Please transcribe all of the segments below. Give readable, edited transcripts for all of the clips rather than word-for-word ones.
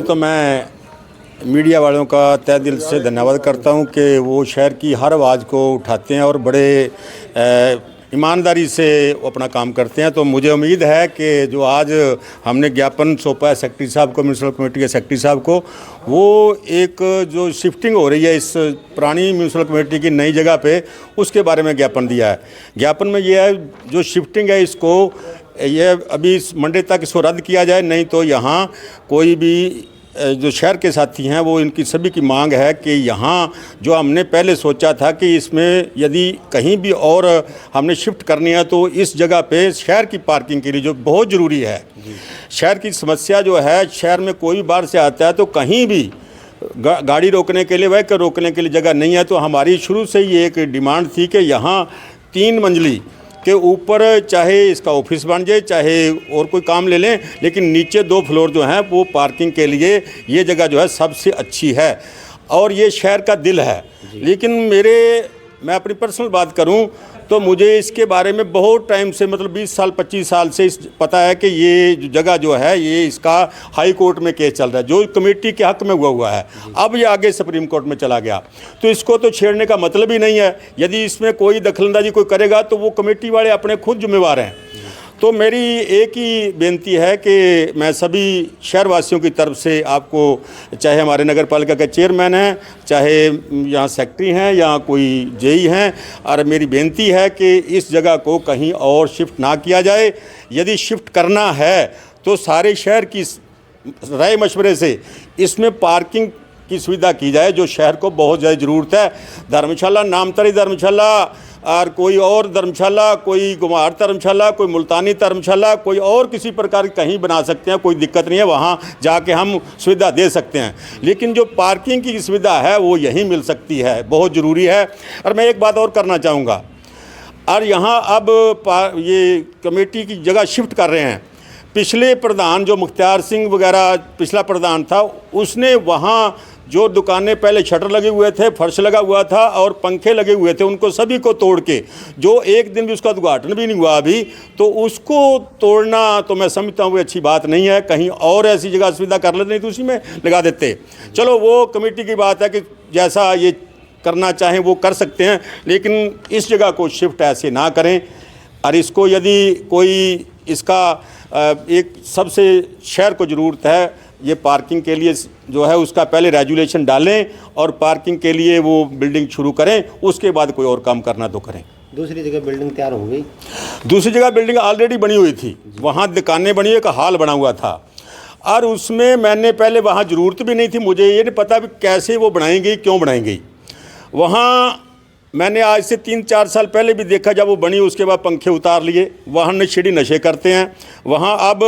तो मैं मीडिया वालों का तहे दिल से धन्यवाद करता हूं कि वो शहर की हर आवाज़ को उठाते हैं और बड़े ईमानदारी से अपना काम करते हैं। तो मुझे उम्मीद है कि जो आज हमने ज्ञापन सौंपा है सेक्रेटरी साहब को, म्यूनसिपल कमेटी के सेक्रेटरी साहब को, वो एक जो शिफ्टिंग हो रही है इस पुरानी म्यूनसिपल कमेटी की नई जगह पे, उसके बारे में ज्ञापन दिया है। ज्ञापन में ये है जो शिफ्टिंग है इसको ये अभी इस मंडे तक इसको रद्द किया जाए, नहीं तो यहाँ कोई भी जो शहर के साथी हैं वो इनकी सभी की मांग है कि यहाँ जो हमने पहले सोचा था कि इसमें यदि कहीं भी और हमने शिफ्ट करनी है तो इस जगह पे शहर की पार्किंग के लिए जो बहुत ज़रूरी है। शहर की समस्या जो है, शहर में कोई भी बाहर से आता है तो कहीं भी गाड़ी रोकने के लिए, व्हीकल रोकने के लिए जगह नहीं है। तो हमारी शुरू से ही एक डिमांड थी कि यहाँ 3 मंजिली के ऊपर चाहे इसका ऑफिस बन जाए, चाहे और कोई काम ले लें, लेकिन नीचे 2 फ्लोर जो हैं वो पार्किंग के लिए ये जगह जो है सबसे अच्छी है और ये शहर का दिल है। लेकिन मैं अपनी पर्सनल बात करूं तो मुझे इसके बारे में बहुत टाइम से, मतलब 20 साल 25 साल से पता है कि ये जगह जो है ये इसका हाई कोर्ट में केस चल रहा है, जो कमेटी के हक में हुआ है। अब ये आगे सुप्रीम कोर्ट में चला गया, तो इसको तो छेड़ने का मतलब ही नहीं है। यदि इसमें कोई दखलंदाजी कोई करेगा तो वो कमेटी वाले अपने खुद जिम्मेवार हैं। तो मेरी एक ही बेनती है कि मैं सभी शहरवासियों की तरफ से आपको, चाहे हमारे नगर पालिका के चेयरमैन हैं, चाहे यहाँ सेक्रेटरी हैं या कोई जेई हैं, और मेरी बेनती है कि इस जगह को कहीं और शिफ्ट ना किया जाए। यदि शिफ्ट करना है तो सारे शहर की राय मशवरे से इसमें पार्किंग की सुविधा की जाए, जो शहर को बहुत ज़्यादा ज़रूरत है। धर्मशाला, नामतरी धर्मशाला और कोई और धर्मशाला, कोई गुमार धर्मशाला, कोई मुल्तानी धर्मशाला, कोई और किसी प्रकार की कहीं बना सकते हैं, कोई दिक्कत नहीं है, वहाँ जाके हम सुविधा दे सकते हैं। लेकिन जो पार्किंग की सुविधा है वो यहीं मिल सकती है, बहुत ज़रूरी है। और मैं एक बात और करना चाहूँगा, और यहाँ अब ये कमेटी की जगह शिफ्ट कर रहे हैं। पिछले प्रधान जो मुख्तार सिंह वगैरह पिछला प्रधान था, उसने वहाँ जो दुकानें पहले शटर लगे हुए थे, फर्श लगा हुआ था और पंखे लगे हुए थे, उनको सभी को तोड़ के, जो एक दिन भी उसका उद्घाटन भी नहीं हुआ अभी, तो उसको तोड़ना तो मैं समझता हूँ वो अच्छी बात नहीं है। कहीं और ऐसी जगह सुविधा कर लेते, नहीं तो उसी में लगा देते। चलो वो कमेटी की बात है कि जैसा ये करना चाहें वो कर सकते हैं, लेकिन इस जगह को शिफ्ट ऐसे ना करें। और इसको यदि कोई इसका एक सबसे शहर को ज़रूरत है ये पार्किंग के लिए जो है, उसका पहले रेजुलेशन डालें और पार्किंग के लिए वो बिल्डिंग शुरू करें, उसके बाद कोई और काम करना तो करें। दूसरी जगह बिल्डिंग तैयार हो गई, दूसरी जगह बिल्डिंग ऑलरेडी बनी हुई थी, वहाँ दुकानें बनी, एक हॉल बना हुआ था, और उसमें मैंने पहले वहाँ ज़रूरत भी नहीं थी, मुझे ये नहीं पता भी कैसे वो बनाई गई, क्यों बनाई गई। वहाँ मैंने आज से 3-4 साल पहले भी देखा, जब वो बनी उसके बाद पंखे उतार लिए, वहाँ नशेड़ी नशे करते हैं वहाँ। अब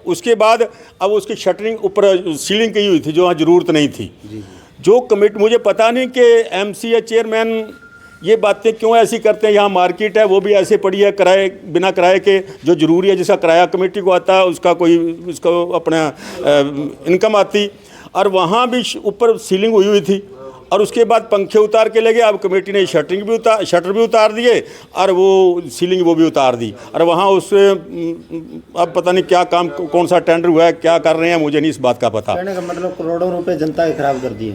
उसके बाद अब उसकी शटरिंग ऊपर सीलिंग की हुई थी, जो वहाँ ज़रूरत नहीं थी। जो कमेटी, मुझे पता नहीं कि एमसी या चेयरमैन ये बातें क्यों ऐसी करते हैं। यहाँ मार्केट है वो भी ऐसे पड़ी है, किराए बिना किराए के, जो ज़रूरी है जिसका किराया कमेटी को आता है उसका कोई उसका अपना इनकम आती, और वहाँ भी ऊपर सीलिंग हुई थी, और उसके बाद पंखे उतार के लगे। अब कमेटी ने शटर भी उतार दिए और वो सीलिंग वो भी उतार दी, और वहाँ उससे अब पता नहीं क्या काम, कौन सा टेंडर हुआ है, क्या कर रहे हैं, मुझे नहीं इस बात का पता। कहने का मतलब करोड़ों रुपए जनता के खराब कर दिए।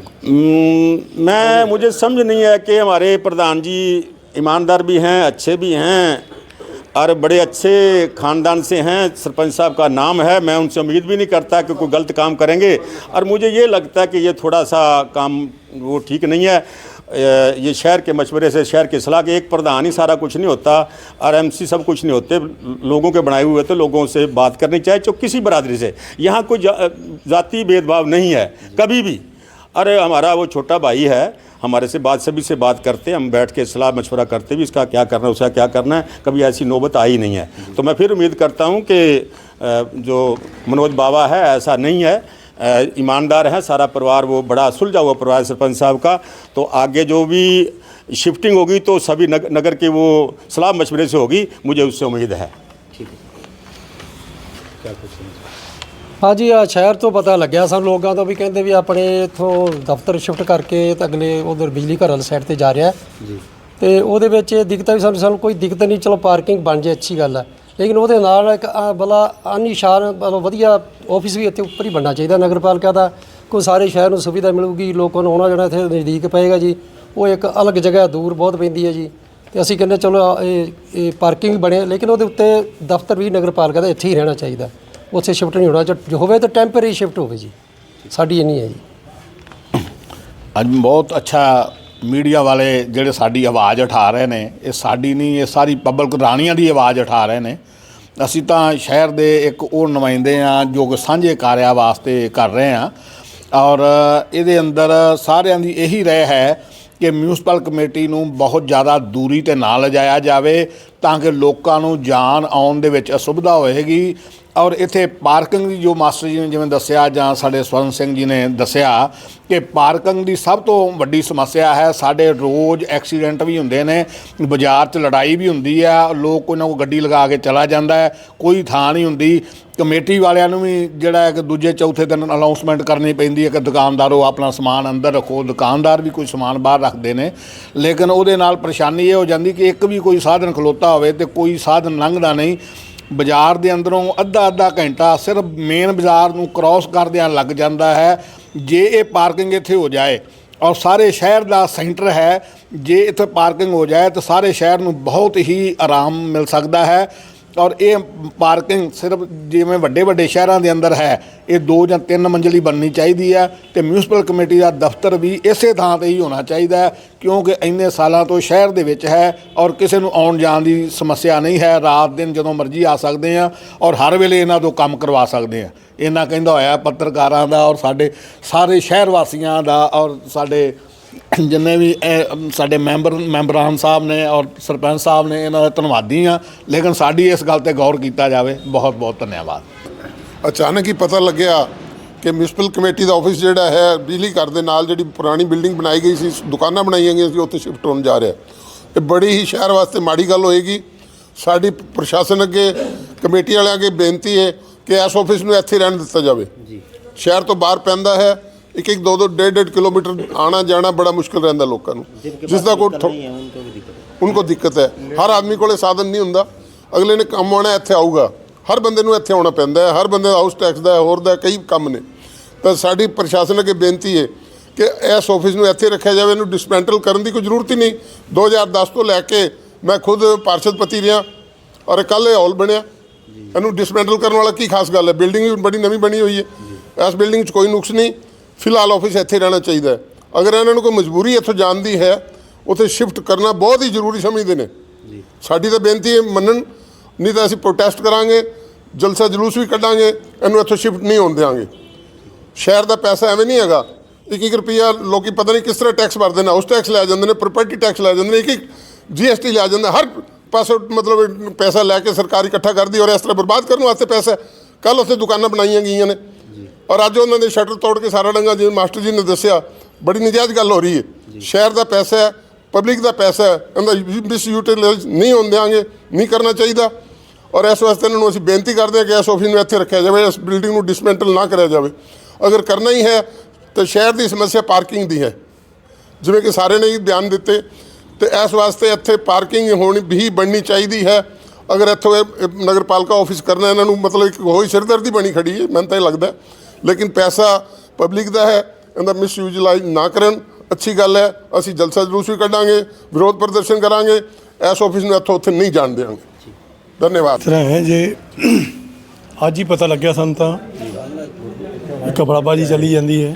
मुझे समझ नहीं है कि हमारे प्रधान जी ईमानदार भी हैं, अच्छे भी हैं और बड़े अच्छे ख़ानदान से हैं, सरपंच साहब का नाम है। मैं उनसे उम्मीद भी नहीं करता कि कोई गलत काम करेंगे, और मुझे ये लगता है कि ये थोड़ा सा काम वो ठीक नहीं है। ये शहर के मशवरे से, शहर की सलाह के, एक प्रधान ही सारा कुछ नहीं होता और एमसी सब कुछ नहीं होते, लोगों के बनाए हुए तो लोगों से बात करनी चाहिए, जो किसी बरादरी से। यहाँ कोई जाति भेदभाव नहीं है कभी भी। अरे हमारा वो छोटा भाई है, हमारे से सभी से बात करते हैं, हम बैठ के सलाह मशवरा करते भी, इसका क्या करना है, उसका क्या करना है, कभी ऐसी नौबत आई नहीं है। तो मैं फिर उम्मीद करता हूँ कि जो मनोज बाबा है ऐसा नहीं है, ईमानदार है, सारा परिवार वो बड़ा सुलझा हुआ परिवार सरपंच साहब का। तो आगे जो भी शिफ्टिंग होगी तो सभी नगर के वो सलाह मशवरे से होगी, मुझे उससे उम्मीद है। ठीक है, क्या कुछ हाँ जी, शहर तो पता लग्या ਸਾਨੂੰ ਲੋਕਾਂ ਤੋਂ ਵੀ ਕਹਿੰਦੇ ਵੀ ਆਪਣੇ ਇੱਥੋਂ ਦਫ਼ਤਰ ਸ਼ਿਫਟ ਕਰਕੇ ਤਾਂ ਅਗਲੇ ਉਧਰ ਬਿਜਲੀ ਘਰ ਵਾਲੀ ਸਾਈਡ ਤੇ ਜਾ ਰਿਹਾ ਜੀ, ਤੇ ਉਹਦੇ ਵਿੱਚ ਇਹ ਦਿੱਕਤ ਵੀ ਸਾਨੂੰ ਕੋਈ ਦਿੱਕਤ ਨਹੀਂ। ਚਲੋ ਪਾਰਕਿੰਗ ਬਣ ਜੇ ਅੱਛੀ ਗੱਲ ਹੈ, ਲੇਕਿਨ ਉਹਦੇ ਨਾਲ ਇੱਕ ਬਲਾ ਆਨੀਸ਼ਾਨ ਵਧੀਆ ਆਫਿਸ ਵੀ ਇੱਥੇ ਉੱਪਰ ਹੀ ਬਣਨਾ ਚਾਹੀਦਾ ਨਗਰ ਪਾਲਿਕਾ ਦਾ। ਕੋਈ ਸਾਰੇ ਸ਼ਹਿਰ ਨੂੰ ਸੁਵਿਧਾ ਮਿਲੂਗੀ, ਲੋਕਾਂ ਨੂੰ ਆਉਣਾ ਜਾਣਾ ਇੱਥੇ ਨਜ਼ਦੀਕ ਪਏਗਾ ਜੀ। ਉਹ ਇੱਕ ਅਲੱਗ ਜਗ੍ਹਾ ਦੂਰ ਬਹੁਤ ਪੈਂਦੀ ਹੈ ਜੀ। ਤੇ ਅਸੀਂ ਕਹਿੰਦੇ ਚਲੋ ਇਹ ਪਾਰਕਿੰਗ ਵੀ ਬਣੇ, ਲੇਕਿਨ ਉਹਦੇ ਉੱਤੇ ਦਫ਼ਤਰ ਵੀ ਨਗਰ ਪਾਲਿਕਾ ਦਾ ਇੱਥੇ ਹੀ ਰਹਿਣਾ ਚਾਹੀਦਾ, ਉੱਥੇ ਸ਼ਿਫਟ ਨਹੀਂ ਹੋਣਾ। ਜੋ ਹੋਵੇ ਤਾਂ ਟੈਂਪਰੇਰੀ ਸ਼ਿਫਟ ਹੋਵੇ ਜੀ, ਸਾਡੀ ਇੰਨੀ ਹੈ ਜੀ। ਅੱਜ ਬਹੁਤ ਅੱਛਾ ਮੀਡੀਆ ਵਾਲੇ ਜਿਹੜੇ ਸਾਡੀ ਆਵਾਜ਼ ਉਠਾ ਰਹੇ ਨੇ, ਇਹ ਸਾਡੀ ਨਹੀਂ, ਇਹ ਸਾਰੀ ਪਬਲਿਕ ਰਾਣੀਆਂ ਦੀ ਆਵਾਜ਼ ਉਠਾ ਰਹੇ ਨੇ। ਅਸੀਂ ਤਾਂ ਸ਼ਹਿਰ ਦੇ ਇੱਕ ਉਹ ਨੁਮਾਇੰਦੇ ਹਾਂ ਜੋ ਕਿ ਸਾਂਝੇ ਕਾਰਿਆਂ ਵਾਸਤੇ ਕਰ ਰਹੇ ਹਾਂ, ਔਰ ਇਹਦੇ ਅੰਦਰ ਸਾਰਿਆਂ ਦੀ ਇਹੀ ਰਾਏ ਹੈ ਕਿ ਮਿਊਨਿਸਪਲ ਕਮੇਟੀ ਨੂੰ ਬਹੁਤ ਜ਼ਿਆਦਾ ਦੂਰੀ 'ਤੇ ਨਾ ਲਿਜਾਇਆ ਜਾਵੇ ਤਾਂ ਕਿ ਲੋਕਾਂ ਨੂੰ ਜਾਣ ਆਉਣ ਦੇ ਵਿੱਚ ਅਸੁਵਿਧਾ ਹੋਏਗੀ। ਔਰ ਇੱਥੇ ਪਾਰਕਿੰਗ ਦੀ ਜੋ ਮਾਸਟਰ ਜੀ ਨੇ ਜਿਵੇਂ ਦੱਸਿਆ ਜਾਂ ਸਾਡੇ ਸਵਰਨ ਸਿੰਘ ਜੀ ਨੇ ਦੱਸਿਆ ਕਿ ਪਾਰਕਿੰਗ ਦੀ ਸਭ ਤੋਂ ਵੱਡੀ ਸਮੱਸਿਆ ਹੈ। ਸਾਡੇ ਰੋਜ਼ ਐਕਸੀਡੈਂਟ ਵੀ ਹੁੰਦੇ ਨੇ, ਬਾਜ਼ਾਰ 'ਚ ਲੜਾਈ ਵੀ ਹੁੰਦੀ ਹੈ, ਲੋਕ ਕੋਈ ਨਾ ਕੋਈ ਗੱਡੀ ਲਗਾ ਕੇ ਚਲਾ ਜਾਂਦਾ ਹੈ, ਕੋਈ ਥਾਂ ਨਹੀਂ ਹੁੰਦੀ। ਕਮੇਟੀ ਵਾਲਿਆਂ ਨੂੰ ਵੀ ਜਿਹੜਾ ਕਿ ਦੂਜੇ ਚੌਥੇ ਦਿਨ ਅਨਾਉਂਸਮੈਂਟ ਕਰਨੀ ਪੈਂਦੀ ਹੈ ਕਿ ਦੁਕਾਨਦਾਰੋ ਆਪਣਾ ਸਮਾਨ ਅੰਦਰ ਰੱਖੋ। ਦੁਕਾਨਦਾਰ ਵੀ ਕੋਈ ਸਮਾਨ ਬਾਹਰ ਰੱਖਦੇ ਨੇ, ਲੇਕਿਨ ਉਹਦੇ ਨਾਲ ਪਰੇਸ਼ਾਨੀ ਇਹ ਹੋ ਜਾਂਦੀ ਕਿ ਇੱਕ ਵੀ ਕੋਈ ਸਾਧਨ ਖਲੋਤਾ ਹੋਵੇ ਤੇ ਕੋਈ ਸਾਧਨ ਲੰਘਦਾ ਨਹੀਂ। ਬਾਜ਼ਾਰ ਦੇ ਅੰਦਰੋਂ ਅੱਧਾ ਘੰਟਾ ਸਿਰਫ ਮੇਨ ਬਾਜ਼ਾਰ ਨੂੰ ਕ੍ਰੋਸ ਕਰਦਿਆਂ ਲੱਗ ਜਾਂਦਾ ਹੈ। ਜੇ ਇਹ ਪਾਰਕਿੰਗ ਇੱਥੇ ਹੋ ਜਾਏ, ਔਰ ਸਾਰੇ ਸ਼ਹਿਰ ਦਾ ਸੈਂਟਰ ਹੈ, ਜੇ ਇੱਥੇ ਪਾਰਕਿੰਗ ਹੋ ਜਾਏ ਤਾਂ ਸਾਰੇ ਸ਼ਹਿਰ ਨੂੰ ਬਹੁਤ ਹੀ ਆਰਾਮ ਮਿਲ ਸਕਦਾ ਹੈ। ਔਰ ਇਹ ਪਾਰਕਿੰਗ ਸਿਰਫ ਜਿਵੇਂ ਵੱਡੇ ਸ਼ਹਿਰਾਂ ਦੇ ਅੰਦਰ ਹੈ, ਇਹ 2 ਜਾਂ 3 ਮੰਜ਼ਲੀ ਬਣਨੀ ਚਾਹੀਦੀ ਹੈ ਤੇ ਮਿਊਨਿਸਪਲ ਕਮੇਟੀ ਦਾ ਦਫ਼ਤਰ ਵੀ ਇਸੇ ਥਾਂ 'ਤੇ ਹੀ ਹੋਣਾ ਚਾਹੀਦਾ ਹੈ, ਕਿਉਂਕਿ ਇੰਨੇ ਸਾਲਾਂ ਤੋਂ ਸ਼ਹਿਰ ਦੇ ਵਿੱਚ ਹੈ ਔਰ ਕਿਸੇ ਨੂੰ ਆਉਣ ਜਾਣ ਦੀ ਸਮੱਸਿਆ ਨਹੀਂ ਹੈ। ਰਾਤ ਦਿਨ ਜਦੋਂ ਮਰਜ਼ੀ ਆ ਸਕਦੇ ਆ ਔਰ ਹਰ ਵੇਲੇ ਇਹਨਾਂ ਤੋਂ ਕੰਮ ਕਰਵਾ ਸਕਦੇ ਆ। ਇਹਨਾਂ ਕਹਿੰਦਾ ਹੋਇਆ ਪੱਤਰਕਾਰਾਂ ਦਾ ਔਰ ਸਾਡੇ ਸਾਰੇ ਸ਼ਹਿਰ ਵਾਸੀਆਂ ਦਾ ਔਰ ਸਾਡੇ ਜਿੰਨੇ ਵੀ ਸਾਡੇ ਮੈਂਬਰਾਂ ਸਾਹਿਬ ਨੇ ਔਰ ਸਰਪੰਚ ਸਾਹਿਬ ਨੇ, ਇਹਨਾਂ ਦਾ ਧੰਨਵਾਦੀ ਹਾਂ। ਲੇਕਿਨ ਸਾਡੀ ਇਸ ਗੱਲ 'ਤੇ ਗੌਰ ਕੀਤਾ ਜਾਵੇ। ਬਹੁਤ ਬਹੁਤ ਧੰਨਵਾਦ। ਅਚਾਨਕ ਹੀ ਪਤਾ ਲੱਗਿਆ ਕਿ ਮਿਊਨਿਸਪਲ ਕਮੇਟੀ ਦਾ ਆਫਿਸ ਜਿਹੜਾ ਹੈ ਬਿਜਲੀ ਘਰ ਦੇ ਨਾਲ ਜਿਹੜੀ ਪੁਰਾਣੀ ਬਿਲਡਿੰਗ ਬਣਾਈ ਗਈ ਸੀ, ਦੁਕਾਨਾਂ ਬਣਾਈਆਂ ਗਈਆਂ ਸੀ, ਉੱਥੇ ਸ਼ਿਫਟ ਹੋਣ ਜਾ ਰਿਹਾ। ਇਹ ਬੜੀ ਹੀ ਸ਼ਹਿਰ ਵਾਸਤੇ ਮਾੜੀ ਗੱਲ ਹੋਏਗੀ। ਸਾਡੀ ਪ੍ਰਸ਼ਾਸਨ ਅੱਗੇ, ਕਮੇਟੀ ਵਾਲਿਆਂ ਅੱਗੇ ਬੇਨਤੀ ਹੈ ਕਿ ਇਸ ਆਫਿਸ ਨੂੰ ਇੱਥੇ ਰਹਿਣ ਦਿੱਤਾ ਜਾਵੇ। ਸ਼ਹਿਰ ਤੋਂ ਬਾਹਰ ਪੈਂਦਾ ਹੈ, 1-1, 2-2, 1.5 ਕਿਲੋਮੀਟਰ ਆਣਾ ਜਾਣਾ ਬੜਾ ਮੁਸ਼ਕਿਲ ਰਹਿੰਦਾ ਲੋਕਾਂ ਨੂੰ, ਜਿਸ ਦਾ ਕੋਈ ਉनको ਦਿੱਕਤ ਹੈ। ਹਰ ਆਦਮੀ ਕੋਲੇ ਸਾਧਨ ਨਹੀਂ ਹੁੰਦਾ, ਅਗਲੇ ਨੇ ਕੰਮ ਆਉਣਾ ਇੱਥੇ ਆਊਗਾ। ਹਰ ਬੰਦੇ ਨੂੰ ਇੱਥੇ ਆਉਣਾ ਪੈਂਦਾ ਹੈ, ਹਰ ਬੰਦੇ ਦਾ ਹਾਊਸ ਟੈਕਸ ਦਾ, ਹੋਰ ਦਾ ਕਈ ਕੰਮ ਨੇ। ਤਾਂ ਸਾਡੀ ਪ੍ਰਸ਼ਾਸਨ ਅੱਗੇ ਬੇਨਤੀ ਹੈ ਕਿ ਇਸ ਆਫਿਸ ਨੂੰ ਇੱਥੇ ਰੱਖਿਆ ਜਾਵੇ। ਇਹਨੂੰ ਡਿਸਮੈਂਟਲ ਕਰਨ ਦੀ ਕੋਈ ਜ਼ਰੂਰਤ ਹੀ ਨਹੀਂ। 2010 ਤੋਂ ਲੈ ਕੇ ਮੈਂ ਖੁਦ ਪਾਰਸ਼ਦ ਪਤੀ ਰਿਹਾ ਔਰ ਕੱਲ੍ਹ ਇਹ ਹਾਲ ਬਣਿਆ। ਇਹਨੂੰ ਡਿਸਮੈਂਟਲ ਕਰਨ ਵਾਲਾ ਕੀ ਖਾਸ ਗੱਲ ਹੈ? ਬਿਲਡਿੰਗ ਵੀ ਬੜੀ ਨਵੀਂ ਬਣੀ ਹੋਈ ਹੈ, ਇਸ ਬਿਲਡਿੰਗ 'ਚ ਕੋਈ ਨੁਕਸ ਨਹੀਂ। ਫਿਲਹਾਲ ਆਫਿਸ ਇੱਥੇ ਰਹਿਣਾ ਚਾਹੀਦਾ ਹੈ। ਅਗਰ ਇਹਨਾਂ ਨੂੰ ਕੋਈ ਮਜਬੂਰੀ ਇੱਥੋਂ ਜਾਣ ਦੀ ਹੈ, ਉੱਥੇ ਸ਼ਿਫਟ ਕਰਨਾ ਬਹੁਤ ਹੀ ਜ਼ਰੂਰੀ ਸਮਝਦੇ ਨੇ। ਸਾਡੀ ਤਾਂ ਬੇਨਤੀ ਹੈ ਮੰਨਣ, ਨਹੀਂ ਤਾਂ ਅਸੀਂ ਪ੍ਰੋਟੈਸਟ ਕਰਾਂਗੇ, ਜਲਸਾ ਜਲੂਸ ਵੀ ਕੱਢਾਂਗੇ। ਇਹਨੂੰ ਇੱਥੋਂ ਸ਼ਿਫਟ ਨਹੀਂ ਹੋਣ ਦਿਆਂਗੇ। ਸ਼ਹਿਰ ਦਾ ਪੈਸਾ ਐਵੇਂ ਨਹੀਂ ਹੈਗਾ। 1-1 ਰੁਪਈਆ ਲੋਕੀ ਪਤਾ ਨਹੀਂ ਕਿਸ ਤਰ੍ਹਾਂ ਟੈਕਸ ਭਰਦੇ ਨੇ। ਹਾਊਸ ਟੈਕਸ ਲੈ ਜਾਂਦੇ ਨੇ, ਪ੍ਰੋਪਰਟੀ ਟੈਕਸ ਲੈ ਜਾਂਦੇ ਨੇ, 1-1 GST ਲੈ ਜਾਂਦੇ। ਹਰ ਪਾਸੋਂ ਮਤਲਬ ਪੈਸਾ ਲੈ ਕੇ ਸਰਕਾਰ ਇਕੱਠਾ ਕਰਦੀ ਔਰ ਇਸ ਤਰ੍ਹਾਂ ਬਰਬਾਦ ਕਰਨ ਵਾਸਤੇ ਪੈਸਾ। ਕੱਲ੍ਹ ਉੱਥੇ ਦੁਕਾਨਾਂ ਬਣਾਈਆਂ ਗਈਆਂ ਨੇ ਔਰ ਅੱਜ ਉਹਨਾਂ ਦੇ ਸ਼ਟਰ ਤੋੜ ਕੇ ਸਾਰਾ ਡੰਗਾ, ਜਿਵੇਂ ਮਾਸਟਰ ਜੀ ਨੇ ਦੱਸਿਆ, ਬੜੀ ਨਜਾਇਜ਼ ਗੱਲ ਹੋ ਰਹੀ ਹੈ। ਸ਼ਹਿਰ ਦਾ ਪੈਸਾ ਹੈ, ਪਬਲਿਕ ਦਾ ਪੈਸਾ ਹੈ, ਇਹਦਾ ਮਿਸ ਯੂਟੀਲਾਈਜ਼ ਨਹੀਂ ਹੋਣ ਦਿਆਂਗੇ, ਨਹੀਂ ਕਰਨਾ ਚਾਹੀਦਾ। ਔਰ ਇਸ ਵਾਸਤੇ ਇਹਨਾਂ ਨੂੰ ਅਸੀਂ ਬੇਨਤੀ ਕਰਦੇ ਹਾਂ ਕਿ ਇਸ ਆਫਿਸ ਨੂੰ ਇੱਥੇ ਰੱਖਿਆ ਜਾਵੇ, ਇਸ ਬਿਲਡਿੰਗ ਨੂੰ ਡਿਸਮੈਂਟਲ ਨਾ ਕਰਿਆ ਜਾਵੇ। ਅਗਰ ਕਰਨਾ ਹੀ ਹੈ ਤਾਂ ਸ਼ਹਿਰ ਦੀ ਸਮੱਸਿਆ ਪਾਰਕਿੰਗ ਦੀ ਹੈ, ਜਿਵੇਂ ਕਿ ਸਾਰੇ ਨੇ ਹੀ ਬਿਆਨ ਦਿੱਤੇ, ਤੇ ਇਸ ਵਾਸਤੇ ਇੱਥੇ ਪਾਰਕਿੰਗ ਹੋਣੀ ਵੀ ਬਣਨੀ ਚਾਹੀਦੀ ਹੈ। ਅਗਰ ਇੱਥੋਂ ਇਹ ਨਗਰ ਪਾਲਿਕਾ ਆਫਿਸ ਕਰਨਾ, ਇਹਨਾਂ ਨੂੰ ਮਤਲਬ ਇੱਕ ਹੋਈ ਸਿਰਦਰਦੀ ਬਣੀ ਖੜੀ ਹੈ, ਮੈਨੂੰ ਤਾਂ ਇਹ ਲੱਗਦਾ। ਲੇਕਿਨ ਪੈਸਾ ਪਬਲਿਕ ਦਾ ਹੈ, ਇਹਦਾ ਮਿਸਯੂਟੀਲਾਈਜ਼ ਨਾ ਕਰਨ, ਅੱਛੀ ਗੱਲ ਹੈ। ਅਸੀਂ ਜਲਸਾ ਜਲੂਸ ਵੀ ਕੱਢਾਂਗੇ, ਵਿਰੋਧ ਪ੍ਰਦਰਸ਼ਨ ਕਰਾਂਗੇ, ਇਸ ਆਫਿਸ ਨੂੰ ਇੱਥੋਂ ਉੱਥੇ ਨਹੀਂ ਜਾਣ ਦੇਵਾਂਗੇ। ਧੰਨਵਾਦ। ਇਸ ਤਰ੍ਹਾਂ ਹੈ, ਜੇ ਅੱਜ ਹੀ ਪਤਾ ਲੱਗਿਆ ਸਾਨੂੰ ਤਾਂ ਕਪੜਾਬਾਜ਼ੀ ਚੱਲੀ ਜਾਂਦੀ ਹੈ।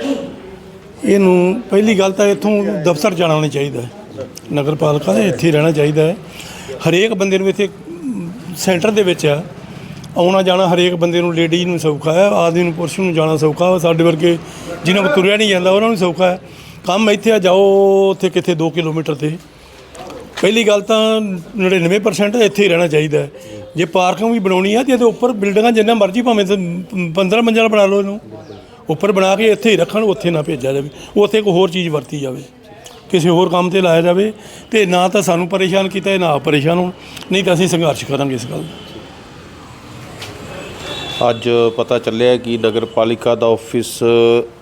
ਇਹਨੂੰ ਪਹਿਲੀ ਗੱਲ ਤਾਂ ਇੱਥੋਂ ਦਫ਼ਤਰ ਜਾਣਾ ਨਹੀਂ ਚਾਹੀਦਾ, ਨਗਰ ਪਾਲਿਕਾ ਦੇ ਇੱਥੇ ਰਹਿਣਾ ਚਾਹੀਦਾ ਹੈ। ਹਰੇਕ ਬੰਦੇ ਨੂੰ ਇੱਥੇ ਸੈਂਟਰ ਦੇ ਵਿੱਚ ਆਉਣਾ ਜਾਣਾ, ਹਰੇਕ ਬੰਦੇ ਨੂੰ, ਲੇਡੀ ਨੂੰ ਸੌਖਾ ਹੈ, ਆਦਮੀ ਨੂੰ, ਪੁਰਸ਼ ਨੂੰ ਜਾਣਾ ਸੌਖਾ। ਸਾਡੇ ਵਰਗੇ ਜਿਹਨਾਂ ਕੋਲ ਤੁਰਿਆ ਨਹੀਂ ਜਾਂਦਾ ਉਹਨਾਂ ਨੂੰ ਸੌਖਾ ਹੈ। ਕੰਮ ਇੱਥੇ ਆ, ਜਾਓ ਉੱਥੇ ਕਿੱਥੇ 2 ਕਿਲੋਮੀਟਰ 'ਤੇ। ਪਹਿਲੀ ਗੱਲ ਤਾਂ 99% ਇੱਥੇ ਹੀ ਰਹਿਣਾ ਚਾਹੀਦਾ ਹੈ। ਜੇ ਪਾਰਕਿੰਗ ਵੀ ਬਣਾਉਣੀ ਆ ਤਾਂ ਇਹਦੇ ਉੱਪਰ ਬਿਲਡਿੰਗਾਂ ਜਿੰਨਾ ਮਰਜ਼ੀ ਭਾਵੇਂ 15 ਮੰਜ਼ਿਲਾ ਬਣਾ ਲਓ, ਇਹਨੂੰ ਉੱਪਰ ਬਣਾ ਕੇ ਇੱਥੇ ਹੀ ਰੱਖਣ, ਉੱਥੇ ਨਾ ਭੇਜਿਆ ਜਾਵੇ। ਉੱਥੇ ਕੋਈ ਹੋਰ ਚੀਜ਼ ਵਰਤੀ ਜਾਵੇ, ਕਿਸੇ ਹੋਰ ਕੰਮ 'ਤੇ ਲਾਇਆ ਜਾਵੇ। ਅਤੇ ਨਾ ਤਾਂ ਸਾਨੂੰ ਪਰੇਸ਼ਾਨ ਕੀਤਾ, ਨਾ ਆਪ ਪਰੇਸ਼ਾਨ ਹੋਣ, ਨਹੀਂ ਤਾਂ ਅਸੀਂ ਸੰਘਰਸ਼ ਕਰਾਂਗੇ ਇਸ ਗੱਲ ਦਾ। ਅੱਜ ਪਤਾ ਚੱਲਿਆ ਕਿ ਨਗਰ ਪਾਲਿਕਾ ਦਾ ਆਫਿਸ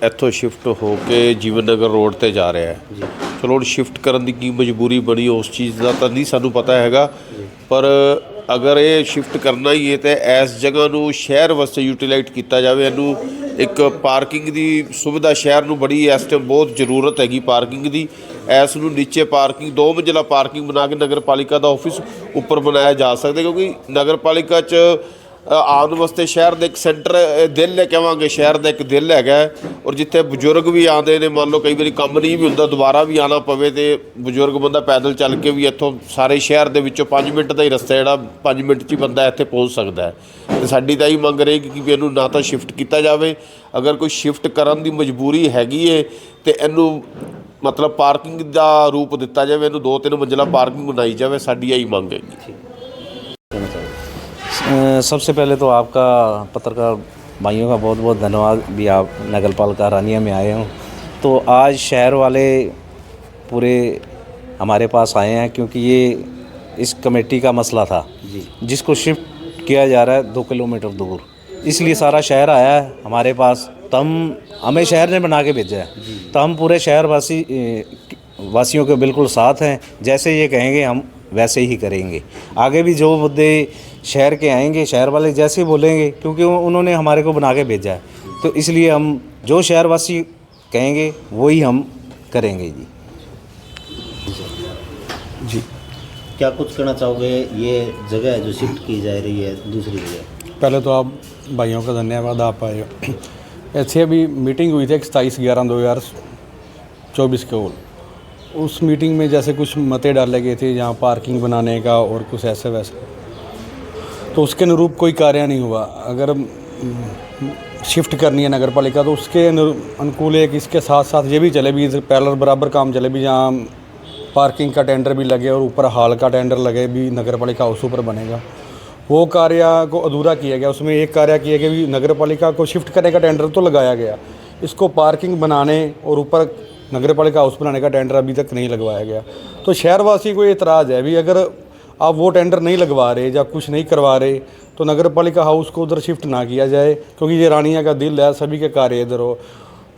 ਇੱਥੋਂ ਸ਼ਿਫਟ ਹੋ ਕੇ ਜੀਵਨ ਨਗਰ ਰੋਡ 'ਤੇ ਜਾ ਰਿਹਾ ਹੈ। ਚਲੋ ਹੁਣ ਸ਼ਿਫਟ ਕਰਨ ਦੀ ਕੀ ਮਜਬੂਰੀ ਬਣੀ ਉਸ ਚੀਜ਼ ਦਾ ਤਾਂ ਨਹੀਂ ਸਾਨੂੰ ਪਤਾ ਹੈਗਾ, ਪਰ ਅਗਰ ਇਹ ਸ਼ਿਫਟ ਕਰਨਾ ਹੀ ਹੈ ਤਾਂ ਇਸ ਜਗ੍ਹਾ ਨੂੰ ਸ਼ਹਿਰ ਵਾਸਤੇ ਯੂਟੀਲਾਈਜ਼ ਕੀਤਾ ਜਾਵੇ। ਇਹਨੂੰ ਇੱਕ ਪਾਰਕਿੰਗ ਦੀ ਸੁਵਿਧਾ ਸ਼ਹਿਰ ਨੂੰ ਬੜੀ ਇਸ ਟਾਈਮ ਬਹੁਤ ਜ਼ਰੂਰਤ ਹੈਗੀ ਪਾਰਕਿੰਗ ਦੀ। ਇਸ ਨੂੰ ਨੀਚੇ ਪਾਰਕਿੰਗ 2 ਮੰਜ਼ਿਲਾ ਪਾਰਕਿੰਗ ਬਣਾ ਕੇ ਨਗਰ ਪਾਲਿਕਾ ਦਾ ਆਫਿਸ ਉੱਪਰ ਬਣਾਇਆ ਜਾ ਸਕਦਾ, ਕਿਉਂਕਿ ਨਗਰ ਪਾਲਿਕਾ 'ਚ ਆਉਣ ਵਾਸਤੇ ਸ਼ਹਿਰ ਦਾ ਇੱਕ ਸੈਂਟਰ ਦਿਲ ਹੈ, ਕਹਾਂਗੇ ਸ਼ਹਿਰ ਦਾ ਇੱਕ ਦਿਲ ਹੈਗਾ। ਔਰ ਜਿੱਥੇ ਬਜ਼ੁਰਗ ਵੀ ਆਉਂਦੇ ਨੇ, ਮੰਨ ਲਓ ਕਈ ਵਾਰੀ ਕੰਮ ਨਹੀਂ ਵੀ ਹੁੰਦਾ, ਦੁਬਾਰਾ ਵੀ ਆਉਣਾ ਪਵੇ ਤੇ ਬਜ਼ੁਰਗ ਬੰਦਾ ਪੈਦਲ ਚੱਲ ਕੇ ਵੀ ਇੱਥੋਂ ਸਾਰੇ ਸ਼ਹਿਰ ਦੇ ਵਿੱਚੋਂ 5 ਮਿੰਟ ਦਾ ਹੀ ਰਸਤਾ ਜਿਹੜਾ 5 ਮਿੰਟ 'ਚ ਹੀ ਬੰਦਾ ਇੱਥੇ ਪਹੁੰਚ ਸਕਦਾ ਹੈ। ਅਤੇ ਸਾਡੀ ਤਾਂ ਇਹੀ ਮੰਗ ਰਹੇਗੀ ਕਿ ਵੀ ਇਹਨੂੰ ਨਾ ਤਾਂ ਸ਼ਿਫਟ ਕੀਤਾ ਜਾਵੇ, ਅਗਰ ਕੋਈ ਸ਼ਿਫਟ ਕਰਨ ਦੀ ਮਜਬੂਰੀ ਹੈਗੀ ਹੈ ਤੇ ਇਹਨੂੰ ਮਤਲਬ ਪਾਰਕਿੰਗ ਦਾ ਰੂਪ ਦਿੱਤਾ ਜਾਵੇ, ਇਹਨੂੰ 2-3 ਮੰਜ਼ਿਲਾ ਪਾਰਕਿੰਗ ਬਣਾਈ जाए, ਸਾਡੀ ਇਹੀ ਮੰਗ ਹੈਗੀ। सबसे पहले तो आपका पत्रकार भाइयों का बहुत बहुत धन्यवाद भी, आप नगर पालिका रानिया में आए हों। तो आज शहर वाले पूरे हमारे पास आए हैं क्योंकि ये इस कमेटी का मसला था जिसको शिफ्ट किया जा रहा है 2 किलोमीटर दूर, इसलिए सारा शहर आया है हमारे पास। तो हमें शहर ने बना के भेजा है, तो हम पूरे शहर वासियों के बिल्कुल साथ हैं। जैसे ये कहेंगे हम वैसे ही करेंगे। आगे भी जो मुद्दे शहर के आएंगे, शहर वाले जैसे बोलेंगे, क्योंकि उन्होंने हमारे को बना के भेजा है, तो इसलिए हम जो शहरवासी कहेंगे वही हम करेंगे जी। जी क्या कुछ कहना चाहोगे, ये जगह है जो शिफ्ट की जा रही है दूसरी जगह? पहले तो आप भाइयों का धन्यवाद, आप आए हो। ऐसे अभी मीटिंग हुई थी 27/11/2024 को। उस मीटिंग में जैसे कुछ मते डाले गए थे जहाँ पार्किंग बनाने का और कुछ ऐसे वैसे, तो उसके अनुरूप कोई कार्य नहीं हुआ। अगर शिफ्ट करनी है नगर पालिका तो उसके अनुकूल एक इसके साथ साथ ये भी चले भी, पैरेलल बराबर काम चले भी, जहाँ पार्किंग का टेंडर भी लगे और ऊपर हॉल का टेंडर लगे भी, नगर पालिका हाउस ऊपर बनेगा। वो कार्य को अधूरा किया गया। उसमें एक कार्य किया गया भी नगर पालिका को शिफ्ट करने का टेंडर तो लगाया गया, इसको पार्किंग बनाने और ऊपर नगर पालिका हाउस बनाने का टेंडर अभी तक नहीं लगवाया गया। तो शहरवासी को एतराज़ है भी, अगर आप वो टेंडर नहीं लगवा रहे या कुछ नहीं करवा रहे तो नगर पालिका हाउस को उधर शिफ्ट ना किया जाए, क्योंकि ये रानिया का दिल है, सभी के कार्य इधर हो।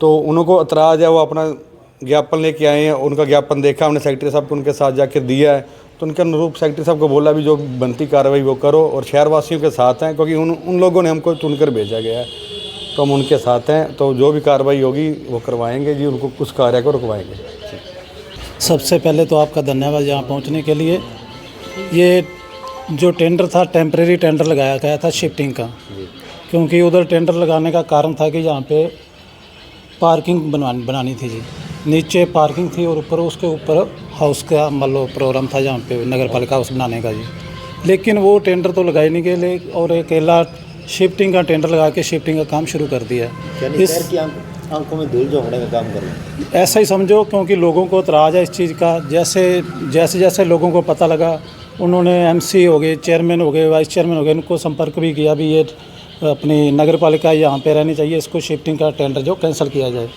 तो उनको एतराज़ है, वो अपना ज्ञापन लेके आए हैं, उनका ज्ञापन देखा हमने, सेक्रेटरी साहब को उनके साथ जाकर दिया है, तो उनके अनुरूप सेक्रेटरी साहब को बोला भी जो बनती कार्रवाई वो करो, और शहरवासियों के साथ हैं क्योंकि उन लोगों ने हमको चुनकर भेजा गया है, तो हम उनके साथ हैं। तो जो भी कार्रवाई होगी वो करवाएंगे जी, उनको उस कार्य को रुकवाएंगे। सबसे पहले तो आपका धन्यवाद यहाँ पहुँचने के लिए। ये जो टेंडर था टेम्परेरी टेंडर लगाया गया था शिफ्टिंग का, क्योंकि उधर टेंडर लगाने का कारण था कि यहाँ पे पार्किंग बनानी थी जी। नीचे पार्किंग थी और ऊपर उसके ऊपर हाउस का मान लो प्रोग्राम था जहाँ पे नगर पालिका हाउस बनाने का जी। लेकिन वो टेंडर तो लगाए नहीं गए और अकेला शिफ्टिंग का टेंडर लगा के शिफ्टिंग का काम शुरू कर दिया। इस शहर की आंखों में धूल झोंकने का काम कर रहे हैं, ऐसा ही समझो, क्योंकि लोगों को इतराज़ है इस चीज़ का। जैसे लोगों को पता लगा, उन्होंने एमसी हो गए, चेयरमैन हो गए, वाइस चेयरमैन हो गए, इनको संपर्क भी किया भी ये अपनी नगर पालिका यहाँ पे रहनी चाहिए, इसको शिफ्टिंग का टेंडर जो कैंसिल किया जाए।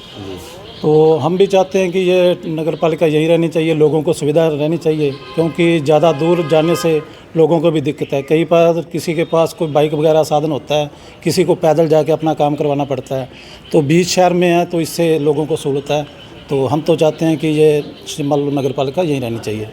तो हम भी चाहते हैं कि ये नगर पालिका यहीं रहनी चाहिए, लोगों को सुविधा रहनी चाहिए, क्योंकि ज़्यादा दूर जाने से लोगों को भी दिक्कत है। कई बार किसी के पास कोई बाइक वगैरह साधन होता है, किसी को पैदल जाके अपना काम करवाना पड़ता है, तो बीच शहर में है तो इससे लोगों को सहूलत है। तो हम तो चाहते हैं कि ये नगर पालिका यहीं रहनी चाहिए।